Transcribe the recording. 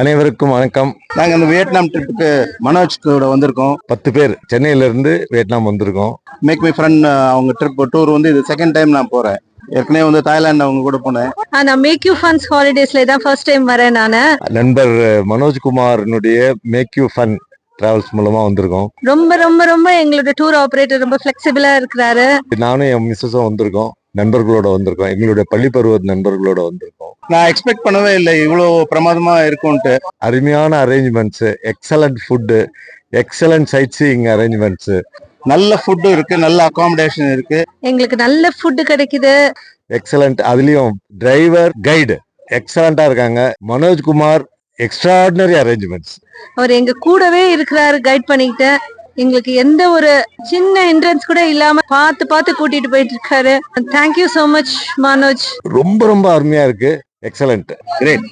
அனைவருக்கும் வணக்கம். நாங்க இந்த வியட்நாம் ட்ரிப்புக்கு மனோஜ் கூட வந்திருக்கோம். 10 பேர் சென்னையில இருந்து வியட்நாம் வந்திருக்கோம். மேக் மை ஃப்ரெண்ட் அவங்க ட்ரிப் டூர் வந்து இது செகண்ட் டைம் நான் போறேன். ஏற்கனவே வந்து தாய்லாந்து அவங்க கூட போனேன். நான் மேக் யூ ஃபன்ஸ் ஹாலிடேஸ்ல தான் ஃபர்ஸ்ட் டைம் வரேன். நானு நண்பர் மனோஜ்குமார்னுடைய மேக் யூ ஃபன் டிராவல்ஸ் மூலமா வந்திருக்கோம். ரொம்ப ரொம்ப ரொம்ப எங்களோட டூர் ஆபரேட்டர் ரொம்ப ஃபிளெக்சிபிளா இருக்கிறாரு. நானும் என் மிஸ்ஸஸும் வந்திருக்கோம். நண்பர்களோட வந்திருக்கோம். எங்களுடைய பள்ளி பருவ நண்பர்களோட வந்திருக்கோம். நான் எக்ஸ்பெக்ட் பண்ணவே இல்லை இவ்வளவு பிரமாதமா இருக்கும்ட்டு. அருமையான arrangements, excellent food, excellent sight seeing arrangements, நல்ல ஃபுட்டு இருக்கு, நல்ல அகாமடேஷன் இருக்கு. எங்களுக்கு நல்ல ஃபுட் கிடைக்குது. எக்ஸலண்ட். அதுலயும் டிரைவர் கைடு எக்ஸலண்டா இருக்காங்க. Manojkumar extraordinary arrangements. அவர் எங்க கூடவே இருக்கிறாரு கைட் பண்ணிக்கிட்டு. எங்களுக்கு எந்த ஒரு சின்ன ஹிண்ட்ரன்ஸ் கூட இல்லாம பார்த்து பார்த்து கூட்டிட்டு போயிட்டு இருக்காரு. Thank you so much Manoj. ரொம்ப ரொம்ப அருமையா இருக்கு. எக்ஸலண்ட். கிரேட்.